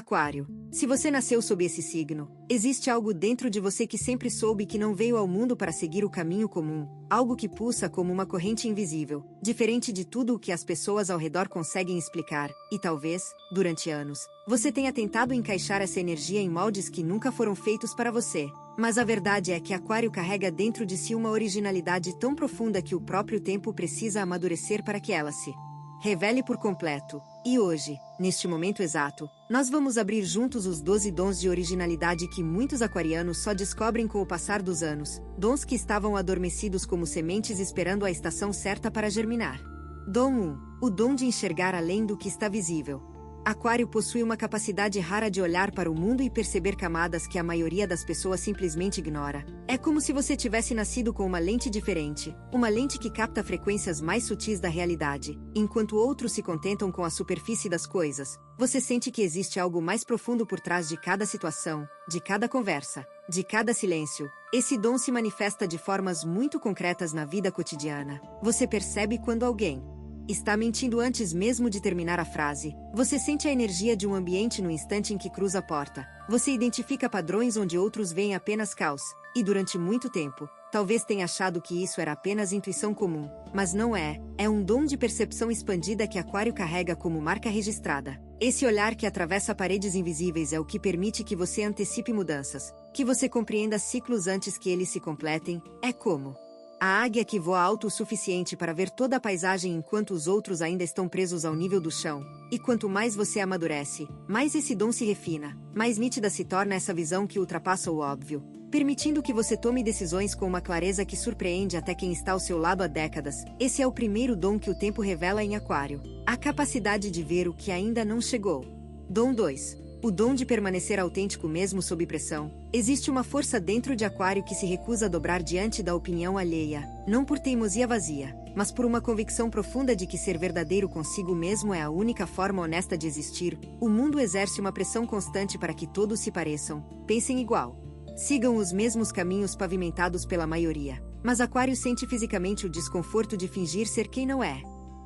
Aquário. Se você nasceu sob esse signo, existe algo dentro de você que sempre soube que não veio ao mundo para seguir o caminho comum, algo que pulsa como uma corrente invisível, diferente de tudo o que as pessoas ao redor conseguem explicar, e talvez, durante anos, você tenha tentado encaixar essa energia em moldes que nunca foram feitos para você. Mas a verdade é que Aquário carrega dentro de si uma originalidade tão profunda que o próprio tempo precisa amadurecer para que ela se revele por completo. E hoje, neste momento exato, nós vamos abrir juntos os 12 dons de originalidade que muitos aquarianos só descobrem com o passar dos anos, dons que estavam adormecidos como sementes esperando a estação certa para germinar. Dom 1. O dom de enxergar além do que está visível. Aquário possui uma capacidade rara de olhar para o mundo e perceber camadas que a maioria das pessoas simplesmente ignora. É como se você tivesse nascido com uma lente diferente, uma lente que capta frequências mais sutis da realidade. Enquanto outros se contentam com a superfície das coisas, você sente que existe algo mais profundo por trás de cada situação, de cada conversa, de cada silêncio. Esse dom se manifesta de formas muito concretas na vida cotidiana. Você percebe quando alguém está mentindo antes mesmo de terminar a frase. Você sente a energia de um ambiente no instante em que cruza a porta. Você identifica padrões onde outros veem apenas caos. E durante muito tempo, talvez tenha achado que isso era apenas intuição comum. Mas não é. É um dom de percepção expandida que Aquário carrega como marca registrada. Esse olhar que atravessa paredes invisíveis é o que permite que você antecipe mudanças, que você compreenda ciclos antes que eles se completem. É como a águia que voa alto o suficiente para ver toda a paisagem enquanto os outros ainda estão presos ao nível do chão. E quanto mais você amadurece, mais esse dom se refina, mais nítida se torna essa visão que ultrapassa o óbvio, permitindo que você tome decisões com uma clareza que surpreende até quem está ao seu lado há décadas. Esse é o primeiro dom que o tempo revela em Aquário: a capacidade de ver o que ainda não chegou. Dom 2. O dom de permanecer autêntico mesmo sob pressão. Existe uma força dentro de Aquário que se recusa a dobrar diante da opinião alheia, não por teimosia vazia, mas por uma convicção profunda de que ser verdadeiro consigo mesmo é a única forma honesta de existir. O mundo exerce uma pressão constante para que todos se pareçam, pensem igual, sigam os mesmos caminhos pavimentados pela maioria. Mas Aquário sente fisicamente o desconforto de fingir ser quem não é.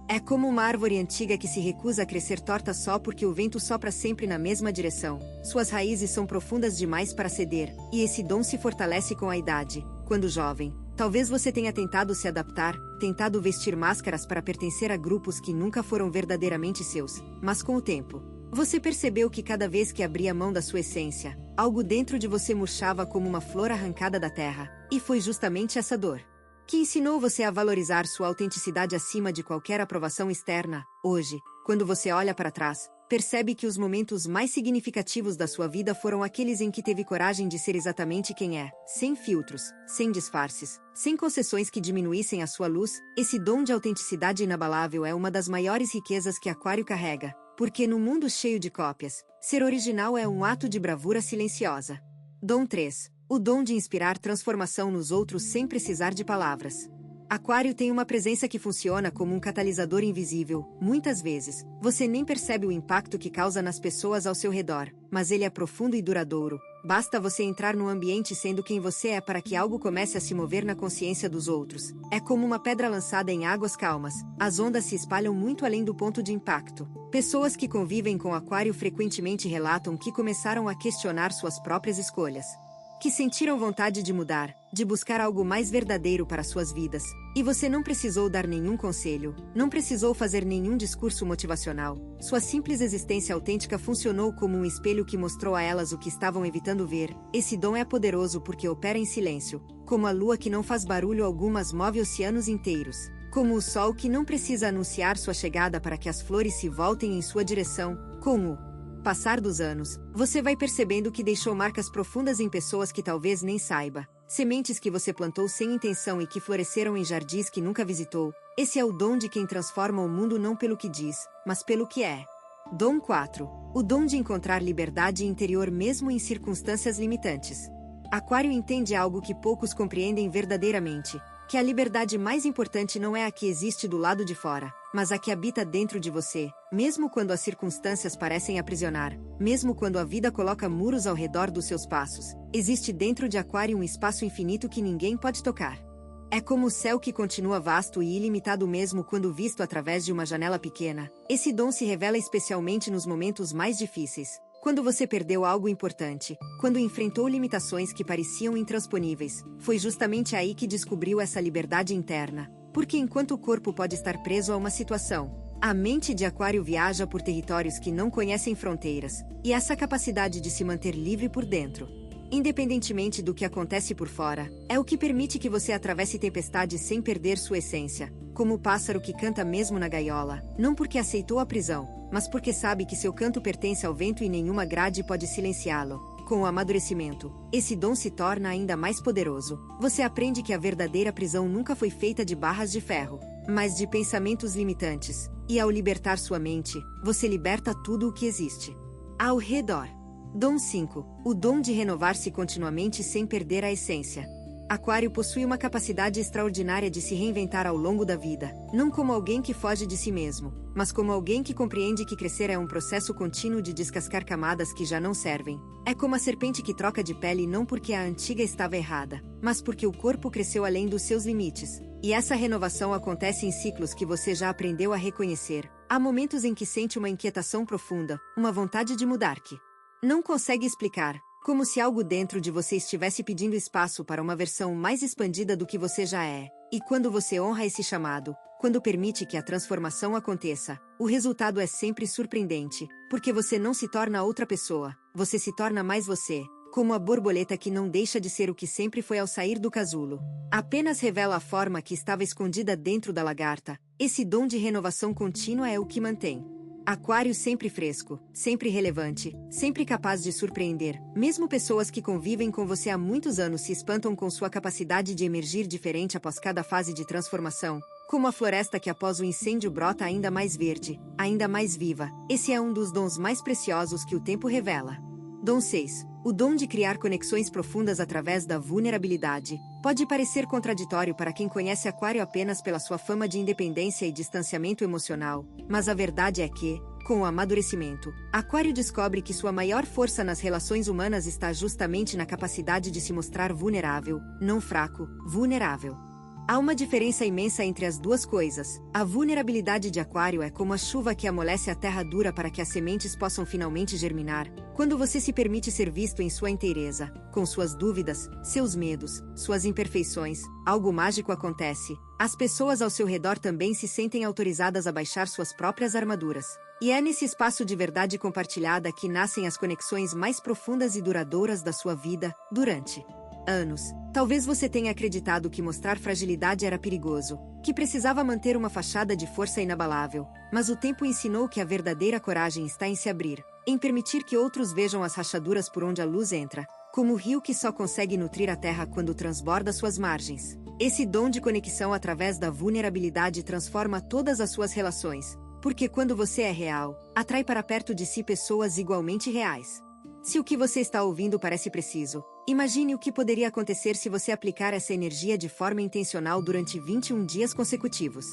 É como uma árvore antiga que se recusa a crescer torta só porque o vento sopra sempre na mesma direção. Suas raízes são profundas demais para ceder, e esse dom se fortalece com a idade. Quando jovem, talvez você tenha tentado se adaptar, tentado vestir máscaras para pertencer a grupos que nunca foram verdadeiramente seus. Mas com o tempo, você percebeu que cada vez que abria mão da sua essência, algo dentro de você murchava como uma flor arrancada da terra. E foi justamente essa dor que ensinou você a valorizar sua autenticidade acima de qualquer aprovação externa. Hoje, quando você olha para trás, percebe que os momentos mais significativos da sua vida foram aqueles em que teve coragem de ser exatamente quem é, sem filtros, sem disfarces, sem concessões que diminuíssem a sua luz. Esse dom de autenticidade inabalável é uma das maiores riquezas que Aquário carrega, porque no mundo cheio de cópias, ser original é um ato de bravura silenciosa. Dom 3. O dom de inspirar transformação nos outros sem precisar de palavras. Aquário tem uma presença que funciona como um catalisador invisível. Muitas vezes, você nem percebe o impacto que causa nas pessoas ao seu redor, mas ele é profundo e duradouro. Basta você entrar no ambiente sendo quem você é para que algo comece a se mover na consciência dos outros. É como uma pedra lançada em águas calmas. As ondas se espalham muito além do ponto de impacto. Pessoas que convivem com Aquário frequentemente relatam que começaram a questionar suas próprias escolhas, que sentiram vontade de mudar, de buscar algo mais verdadeiro para suas vidas. E você não precisou dar nenhum conselho, não precisou fazer nenhum discurso motivacional. Sua simples existência autêntica funcionou como um espelho que mostrou a elas o que estavam evitando ver. Esse dom é poderoso porque opera em silêncio, como a lua que não faz barulho algum mas move oceanos inteiros, como o sol que não precisa anunciar sua chegada para que as flores se voltem em sua direção. Com o passar dos anos, você vai percebendo que deixou marcas profundas em pessoas que talvez nem saiba. Sementes que você plantou sem intenção e que floresceram em jardins que nunca visitou. Esse é o dom de quem transforma o mundo não pelo que diz, mas pelo que é. Dom 4. O dom de encontrar liberdade interior mesmo em circunstâncias limitantes. Aquário entende algo que poucos compreendem verdadeiramente, que a liberdade mais importante não é a que existe do lado de fora, mas a que habita dentro de você, mesmo quando as circunstâncias parecem aprisionar, mesmo quando a vida coloca muros ao redor dos seus passos, existe dentro de Aquário um espaço infinito que ninguém pode tocar. É como o céu que continua vasto e ilimitado mesmo quando visto através de uma janela pequena. Esse dom se revela especialmente nos momentos mais difíceis, Quando você perdeu algo importante, quando enfrentou limitações que pareciam intransponíveis, foi justamente aí que descobriu essa liberdade interna. Porque enquanto o corpo pode estar preso a uma situação, a mente de Aquário viaja por territórios que não conhecem fronteiras, e essa capacidade de se manter livre por dentro, independentemente do que acontece por fora, é o que permite que você atravesse tempestades sem perder sua essência, como o pássaro que canta mesmo na gaiola, não porque aceitou a prisão, mas porque sabe que seu canto pertence ao vento e nenhuma grade pode silenciá-lo. Com o amadurecimento, esse dom se torna ainda mais poderoso. Você aprende que a verdadeira prisão nunca foi feita de barras de ferro, mas de pensamentos limitantes. E ao libertar sua mente, você liberta tudo o que existe ao redor. Dom 5. O dom de renovar-se continuamente sem perder a essência. Aquário possui uma capacidade extraordinária de se reinventar ao longo da vida, não como alguém que foge de si mesmo, mas como alguém que compreende que crescer é um processo contínuo de descascar camadas que já não servem. É como a serpente que troca de pele não porque a antiga estava errada, mas porque o corpo cresceu além dos seus limites. E essa renovação acontece em ciclos que você já aprendeu a reconhecer. Há momentos em que sente uma inquietação profunda, uma vontade de mudar que não consegue explicar. Como se algo dentro de você estivesse pedindo espaço para uma versão mais expandida do que você já é. E quando você honra esse chamado, quando permite que a transformação aconteça, o resultado é sempre surpreendente, porque você não se torna outra pessoa, você se torna mais você, como a borboleta que não deixa de ser o que sempre foi ao sair do casulo. Apenas revela a forma que estava escondida dentro da lagarta. Esse dom de renovação contínua é o que mantém Aquário sempre fresco, sempre relevante, sempre capaz de surpreender. Mesmo pessoas que convivem com você há muitos anos se espantam com sua capacidade de emergir diferente após cada fase de transformação, como a floresta que após o incêndio brota ainda mais verde, ainda mais viva. Esse é um dos dons mais preciosos que o tempo revela. Dom 6. O dom de criar conexões profundas através da vulnerabilidade. Pode parecer contraditório para quem conhece Aquário apenas pela sua fama de independência e distanciamento emocional, mas a verdade é que, com o amadurecimento, Aquário descobre que sua maior força nas relações humanas está justamente na capacidade de se mostrar vulnerável, não fraco, vulnerável. Há uma diferença imensa entre as duas coisas. A vulnerabilidade de Aquário é como a chuva que amolece a terra dura para que as sementes possam finalmente germinar. Quando você se permite ser visto em sua inteireza, com suas dúvidas, seus medos, suas imperfeições, algo mágico acontece. As pessoas ao seu redor também se sentem autorizadas a baixar suas próprias armaduras. E é nesse espaço de verdade compartilhada que nascem as conexões mais profundas e duradouras da sua vida, durante anos. Talvez você tenha acreditado que mostrar fragilidade era perigoso, que precisava manter uma fachada de força inabalável, mas o tempo ensinou que a verdadeira coragem está em se abrir, em permitir que outros vejam as rachaduras por onde a luz entra, como o rio que só consegue nutrir a terra quando transborda suas margens. Esse dom de conexão através da vulnerabilidade transforma todas as suas relações, porque quando você é real, atrai para perto de si pessoas igualmente reais. Se o que você está ouvindo parece preciso, imagine o que poderia acontecer se você aplicar essa energia de forma intencional durante 21 dias consecutivos.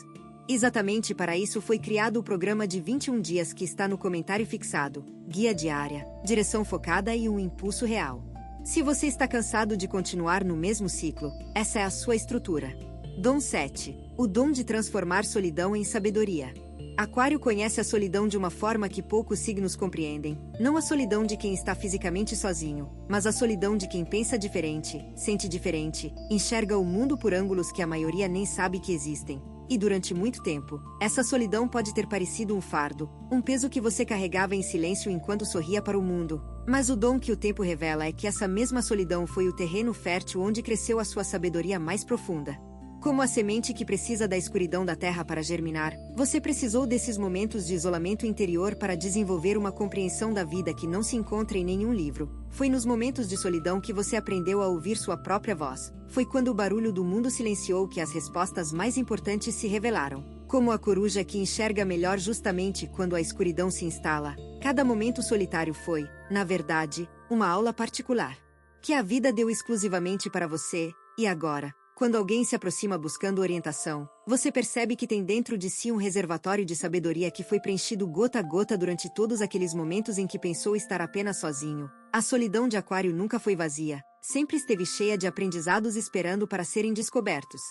Exatamente para isso foi criado o programa de 21 dias que está no comentário fixado, guia diária, direção focada e um impulso real. Se você está cansado de continuar no mesmo ciclo, essa é a sua estrutura. Dom 7. O dom de transformar solidão em sabedoria. Aquário conhece a solidão de uma forma que poucos signos compreendem. Não a solidão de quem está fisicamente sozinho, mas a solidão de quem pensa diferente, sente diferente, enxerga o mundo por ângulos que a maioria nem sabe que existem. E durante muito tempo, essa solidão pode ter parecido um fardo, um peso que você carregava em silêncio enquanto sorria para o mundo. Mas o dom que o tempo revela é que essa mesma solidão foi o terreno fértil onde cresceu a sua sabedoria mais profunda. Como a semente que precisa da escuridão da terra para germinar, você precisou desses momentos de isolamento interior para desenvolver uma compreensão da vida que não se encontra em nenhum livro. Foi nos momentos de solidão que você aprendeu a ouvir sua própria voz. Foi quando o barulho do mundo silenciou que as respostas mais importantes se revelaram. Como a coruja que enxerga melhor justamente quando a escuridão se instala, cada momento solitário foi, na verdade, uma aula particular, que a vida deu exclusivamente para você. E agora, quando alguém se aproxima buscando orientação, você percebe que tem dentro de si um reservatório de sabedoria que foi preenchido gota a gota durante todos aqueles momentos em que pensou estar apenas sozinho. A solidão de Aquário nunca foi vazia, sempre esteve cheia de aprendizados esperando para serem descobertos.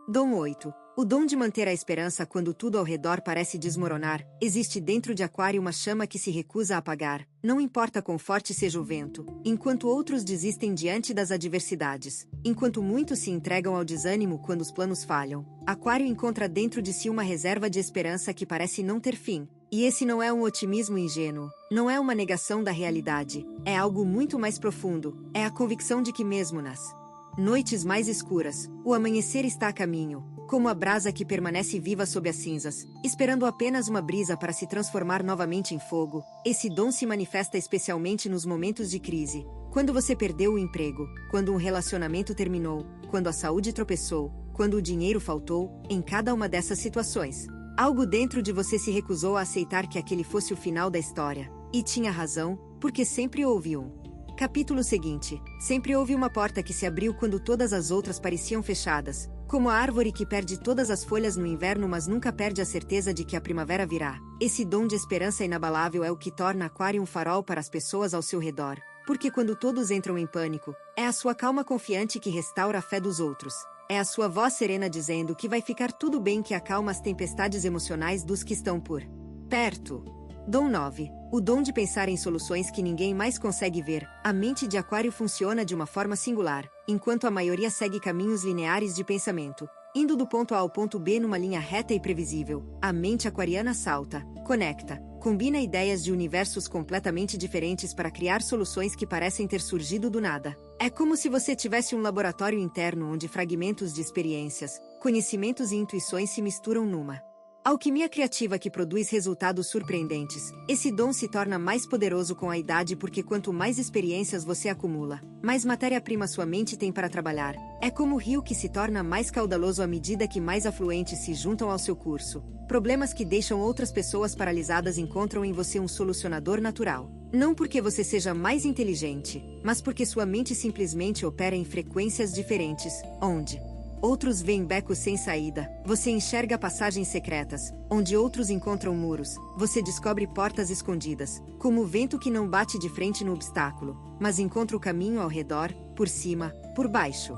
Dom 8. O dom de manter a esperança quando tudo ao redor parece desmoronar. Existe dentro de Aquário uma chama que se recusa a apagar, não importa quão forte seja o vento, enquanto outros desistem diante das adversidades. Enquanto muitos se entregam ao desânimo quando os planos falham, Aquário encontra dentro de si uma reserva de esperança que parece não ter fim. E esse não é um otimismo ingênuo, não é uma negação da realidade, é algo muito mais profundo, é a convicção de que mesmo nas noites mais escuras, o amanhecer está a caminho, como a brasa que permanece viva sob as cinzas, esperando apenas uma brisa para se transformar novamente em fogo. Esse dom se manifesta especialmente nos momentos de crise, quando você perdeu o emprego, quando um relacionamento terminou, quando a saúde tropeçou, quando o dinheiro faltou. Em cada uma dessas situações, algo dentro de você se recusou a aceitar que aquele fosse o final da história. E tinha razão, porque sempre houve um capítulo seguinte. Sempre houve uma porta que se abriu quando todas as outras pareciam fechadas, como a árvore que perde todas as folhas no inverno mas nunca perde a certeza de que a primavera virá. Esse dom de esperança inabalável é o que torna Aquário um farol para as pessoas ao seu redor, porque quando todos entram em pânico, é a sua calma confiante que restaura a fé dos outros. É a sua voz serena dizendo que vai ficar tudo bem, que acalma as tempestades emocionais dos que estão por perto. Dom 9. O dom de pensar em soluções que ninguém mais consegue ver. A mente de Aquário funciona de uma forma singular, enquanto a maioria segue caminhos lineares de pensamento, indo do ponto A ao ponto B numa linha reta e previsível. A mente aquariana salta, conecta, combina ideias de universos completamente diferentes para criar soluções que parecem ter surgido do nada. É como se você tivesse um laboratório interno onde fragmentos de experiências, conhecimentos e intuições se misturam numa alquimia criativa que produz resultados surpreendentes. Esse dom se torna mais poderoso com a idade porque quanto mais experiências você acumula, mais matéria-prima sua mente tem para trabalhar. É como o rio que se torna mais caudaloso à medida que mais afluentes se juntam ao seu curso. Problemas que deixam outras pessoas paralisadas encontram em você um solucionador natural. Não porque você seja mais inteligente, mas porque sua mente simplesmente opera em frequências diferentes, onde outros veem becos sem saída, você enxerga passagens secretas. Onde outros encontram muros, você descobre portas escondidas, como o vento que não bate de frente no obstáculo, mas encontra o caminho ao redor, por cima, por baixo.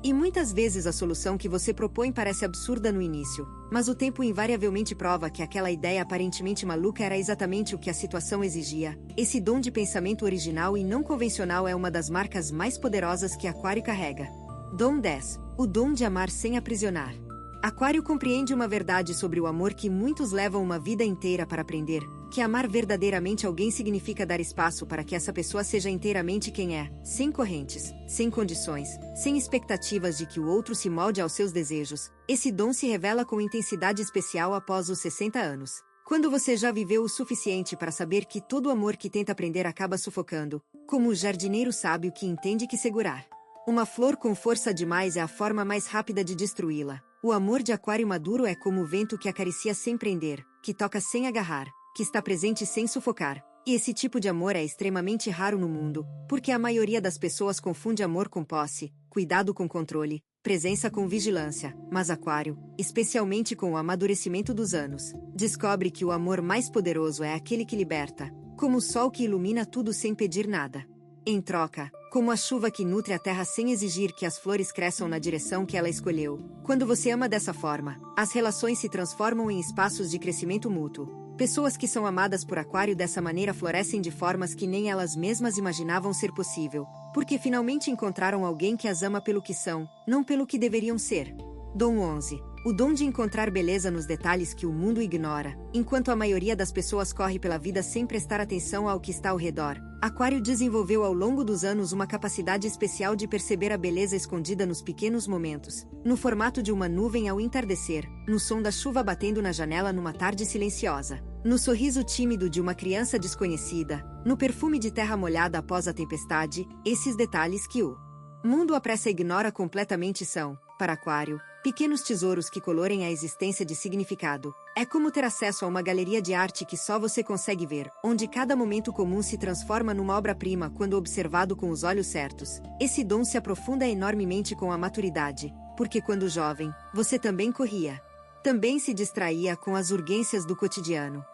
E muitas vezes a solução que você propõe parece absurda no início, mas o tempo invariavelmente prova que aquela ideia aparentemente maluca era exatamente o que a situação exigia. Esse dom de pensamento original e não convencional é uma das marcas mais poderosas que Aquário carrega. Dom 10. O dom de amar sem aprisionar. Aquário compreende uma verdade sobre o amor que muitos levam uma vida inteira para aprender, que amar verdadeiramente alguém significa dar espaço para que essa pessoa seja inteiramente quem é, sem correntes, sem condições, sem expectativas de que o outro se molde aos seus desejos. Esse dom se revela com intensidade especial após os 60 anos. Quando você já viveu o suficiente para saber que todo amor que tenta aprender acaba sufocando, como o jardineiro sábio que entende que segurar uma flor com força demais é a forma mais rápida de destruí-la. O amor de Aquário maduro é como o vento que acaricia sem prender, que toca sem agarrar, que está presente sem sufocar. E esse tipo de amor é extremamente raro no mundo, porque a maioria das pessoas confunde amor com posse, cuidado com controle, presença com vigilância. Mas Aquário, especialmente com o amadurecimento dos anos, descobre que o amor mais poderoso é aquele que liberta, como o sol que ilumina tudo sem pedir nada em troca, como a chuva que nutre a terra sem exigir que as flores cresçam na direção que ela escolheu. Quando você ama dessa forma, as relações se transformam em espaços de crescimento mútuo. Pessoas que são amadas por Aquário dessa maneira florescem de formas que nem elas mesmas imaginavam ser possível, porque finalmente encontraram alguém que as ama pelo que são, não pelo que deveriam ser. Dom 11. O dom de encontrar beleza nos detalhes que o mundo ignora. Enquanto a maioria das pessoas corre pela vida sem prestar atenção ao que está ao redor, Aquário desenvolveu ao longo dos anos uma capacidade especial de perceber a beleza escondida nos pequenos momentos, no formato de uma nuvem ao entardecer, no som da chuva batendo na janela numa tarde silenciosa, no sorriso tímido de uma criança desconhecida, no perfume de terra molhada após a tempestade. Esses detalhes que o mundo apressa e ignora completamente são, para Aquário, pequenos tesouros que colorem a existência de significado. É como ter acesso a uma galeria de arte que só você consegue ver, onde cada momento comum se transforma numa obra-prima quando observado com os olhos certos. Esse dom se aprofunda enormemente com a maturidade, porque quando jovem, você também corria. Também se distraía com as urgências do cotidiano.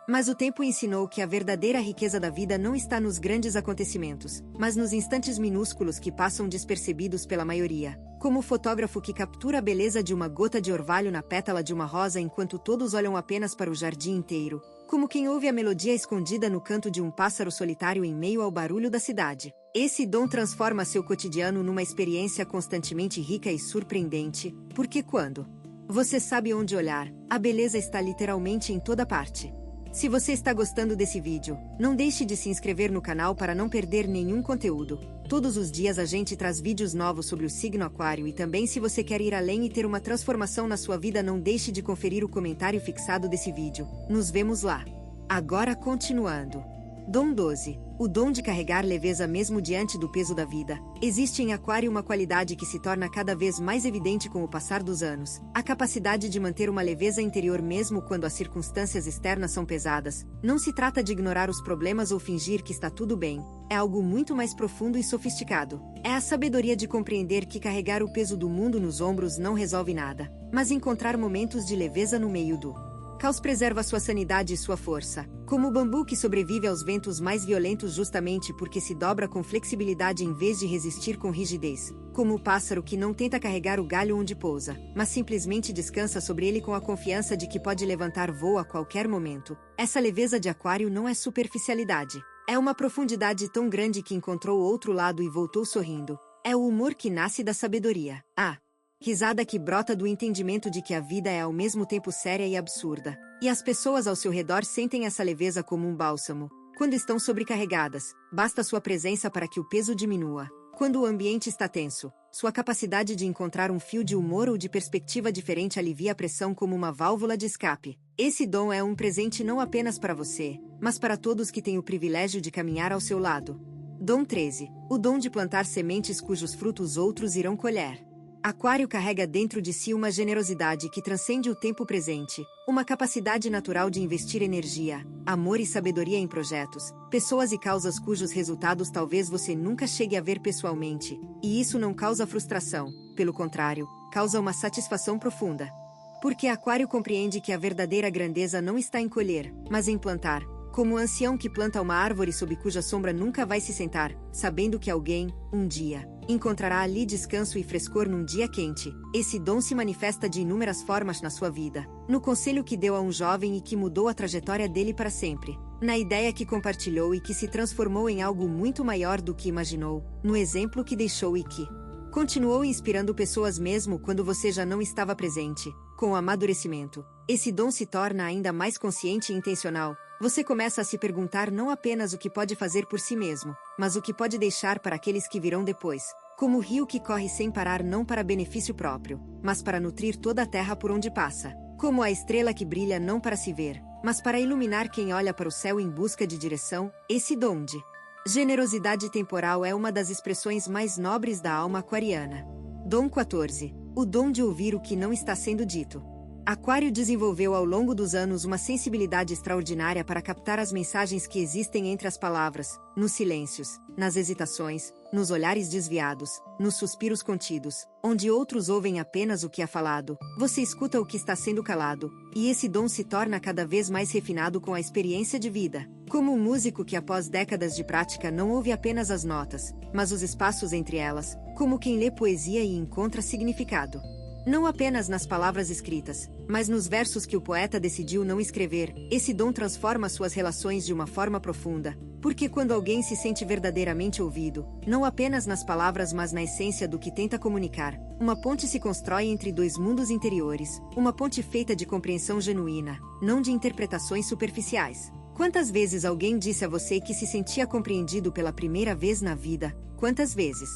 Mas o tempo ensinou que a verdadeira riqueza da vida não está nos grandes acontecimentos, mas nos instantes minúsculos que passam despercebidos pela maioria. Como o fotógrafo que captura a beleza de uma gota de orvalho na pétala de uma rosa enquanto todos olham apenas para o jardim inteiro. Como quem ouve a melodia escondida no canto de um pássaro solitário em meio ao barulho da cidade. Esse dom transforma seu cotidiano numa experiência constantemente rica e surpreendente, porque quando você sabe onde olhar, a beleza está literalmente em toda parte. Se você está gostando desse vídeo, não deixe de se inscrever no canal para não perder nenhum conteúdo. Todos os dias a gente traz vídeos novos sobre o signo Aquário e também se você quer ir além e ter uma transformação na sua vida, não deixe de conferir o comentário fixado desse vídeo. Nos vemos lá. Agora continuando. Dom 12. O dom de carregar leveza mesmo diante do peso da vida. Existe em Aquário uma qualidade que se torna cada vez mais evidente com o passar dos anos. A capacidade de manter uma leveza interior mesmo quando as circunstâncias externas são pesadas. Não se trata de ignorar os problemas ou fingir que está tudo bem. É algo muito mais profundo e sofisticado. É a sabedoria de compreender que carregar o peso do mundo nos ombros não resolve nada, mas encontrar momentos de leveza no meio do caos preserva sua sanidade e sua força, como o bambu que sobrevive aos ventos mais violentos justamente porque se dobra com flexibilidade em vez de resistir com rigidez, como o pássaro que não tenta carregar o galho onde pousa, mas simplesmente descansa sobre ele com a confiança de que pode levantar voo a qualquer momento. Essa leveza de Aquário não é superficialidade. É uma profundidade tão grande que encontrou o outro lado e voltou sorrindo. É o humor que nasce da sabedoria. Risada que brota do entendimento de que a vida é ao mesmo tempo séria e absurda. E as pessoas ao seu redor sentem essa leveza como um bálsamo. Quando estão sobrecarregadas, basta sua presença para que o peso diminua. Quando o ambiente está tenso, sua capacidade de encontrar um fio de humor ou de perspectiva diferente alivia a pressão como uma válvula de escape. Esse dom é um presente não apenas para você, mas para todos que têm o privilégio de caminhar ao seu lado. Dom 13. O dom de plantar sementes cujos frutos outros irão colher. Aquário carrega dentro de si uma generosidade que transcende o tempo presente, uma capacidade natural de investir energia, amor e sabedoria em projetos, pessoas e causas cujos resultados talvez você nunca chegue a ver pessoalmente, e isso não causa frustração, pelo contrário, causa uma satisfação profunda. Porque Aquário compreende que a verdadeira grandeza não está em colher, mas em plantar. Como o ancião que planta uma árvore sob cuja sombra nunca vai se sentar, sabendo que alguém, um dia, encontrará ali descanso e frescor num dia quente. Esse dom se manifesta de inúmeras formas na sua vida. No conselho que deu a um jovem e que mudou a trajetória dele para sempre. Na ideia que compartilhou e que se transformou em algo muito maior do que imaginou. No exemplo que deixou e que continuou inspirando pessoas mesmo quando você já não estava presente. Com o amadurecimento, esse dom se torna ainda mais consciente e intencional. Você começa a se perguntar não apenas o que pode fazer por si mesmo, mas o que pode deixar para aqueles que virão depois. Como o rio que corre sem parar não para benefício próprio, mas para nutrir toda a terra por onde passa. Como a estrela que brilha não para se ver, mas para iluminar quem olha para o céu em busca de direção. Esse dom de generosidade temporal é uma das expressões mais nobres da alma aquariana. Dom 14. O dom de ouvir o que não está sendo dito. Aquário desenvolveu ao longo dos anos uma sensibilidade extraordinária para captar as mensagens que existem entre as palavras, nos silêncios, nas hesitações, nos olhares desviados, nos suspiros contidos, onde outros ouvem apenas o que é falado. Você escuta o que está sendo calado, e esse dom se torna cada vez mais refinado com a experiência de vida. Como um músico que após décadas de prática não ouve apenas as notas, mas os espaços entre elas, como quem lê poesia e encontra significado. Não apenas nas palavras escritas, mas nos versos que o poeta decidiu não escrever. Esse dom transforma suas relações de uma forma profunda, porque quando alguém se sente verdadeiramente ouvido, não apenas nas palavras mas na essência do que tenta comunicar, uma ponte se constrói entre dois mundos interiores, uma ponte feita de compreensão genuína, não de interpretações superficiais. Quantas vezes alguém disse a você que se sentia compreendido pela primeira vez na vida? Quantas vezes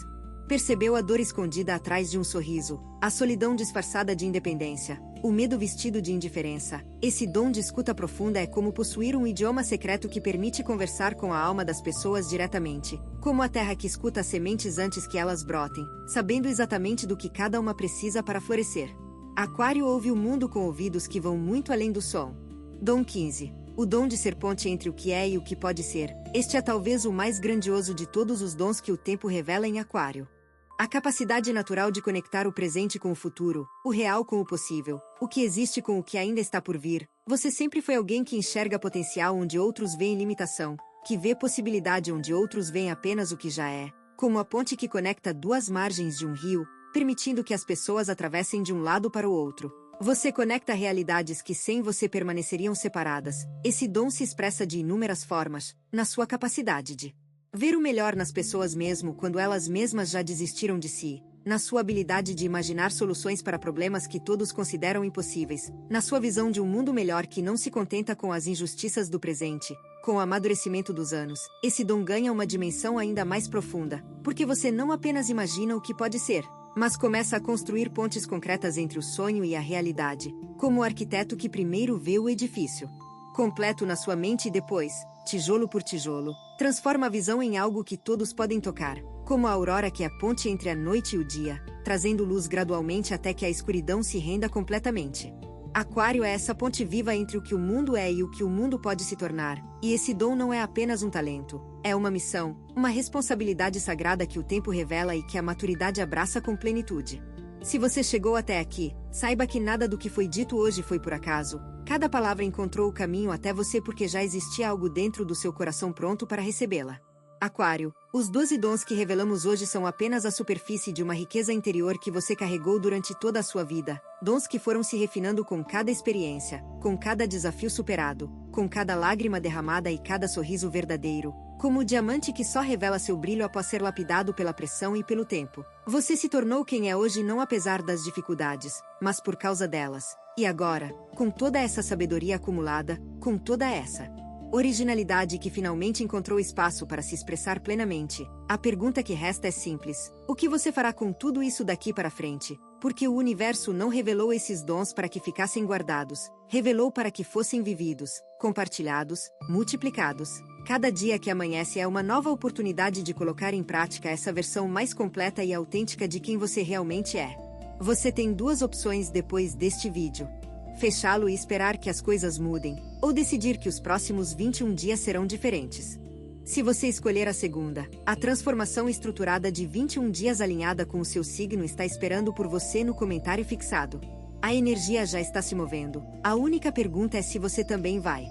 percebeu a dor escondida atrás de um sorriso, a solidão disfarçada de independência, o medo vestido de indiferença? Esse dom de escuta profunda é como possuir um idioma secreto que permite conversar com a alma das pessoas diretamente, como a terra que escuta as sementes antes que elas brotem, sabendo exatamente do que cada uma precisa para florescer. Aquário ouve o mundo com ouvidos que vão muito além do som. Dom 15. O dom de ser ponte entre o que é e o que pode ser. Este é talvez o mais grandioso de todos os dons que o tempo revela em Aquário. A capacidade natural de conectar o presente com o futuro, o real com o possível, o que existe com o que ainda está por vir. Você sempre foi alguém que enxerga potencial onde outros veem limitação, que vê possibilidade onde outros veem apenas o que já é. Como a ponte que conecta duas margens de um rio, permitindo que as pessoas atravessem de um lado para o outro. Você conecta realidades que sem você permaneceriam separadas. Esse dom se expressa de inúmeras formas, na sua capacidade de ver o melhor nas pessoas mesmo quando elas mesmas já desistiram de si, na sua habilidade de imaginar soluções para problemas que todos consideram impossíveis, na sua visão de um mundo melhor que não se contenta com as injustiças do presente. Com o amadurecimento dos anos, esse dom ganha uma dimensão ainda mais profunda, porque você não apenas imagina o que pode ser, mas começa a construir pontes concretas entre o sonho e a realidade, como o arquiteto que primeiro vê o edifício completo na sua mente e depois, tijolo por tijolo, transforma a visão em algo que todos podem tocar, como a aurora que é a ponte entre a noite e o dia, trazendo luz gradualmente até que a escuridão se renda completamente. Aquário é essa ponte viva entre o que o mundo é e o que o mundo pode se tornar, e esse dom não é apenas um talento, é uma missão, uma responsabilidade sagrada que o tempo revela e que a maturidade abraça com plenitude. Se você chegou até aqui, saiba que nada do que foi dito hoje foi por acaso. Cada palavra encontrou o caminho até você porque já existia algo dentro do seu coração pronto para recebê-la. Aquário, os 12 dons que revelamos hoje são apenas a superfície de uma riqueza interior que você carregou durante toda a sua vida. Dons que foram se refinando com cada experiência, com cada desafio superado, com cada lágrima derramada e cada sorriso verdadeiro, como o diamante que só revela seu brilho após ser lapidado pela pressão e pelo tempo. Você se tornou quem é hoje não apesar das dificuldades, mas por causa delas. E agora, com toda essa sabedoria acumulada, com toda essa originalidade que finalmente encontrou espaço para se expressar plenamente, a pergunta que resta é simples: o que você fará com tudo isso daqui para frente? Porque o universo não revelou esses dons para que ficassem guardados, revelou para que fossem vividos, compartilhados, multiplicados. Cada dia que amanhece é uma nova oportunidade de colocar em prática essa versão mais completa e autêntica de quem você realmente é. Você tem duas opções depois deste vídeo: fechá-lo e esperar que as coisas mudem, ou decidir que os próximos 21 dias serão diferentes. Se você escolher a segunda, a transformação estruturada de 21 dias alinhada com o seu signo está esperando por você no comentário fixado. A energia já está se movendo, a única pergunta é se você também vai.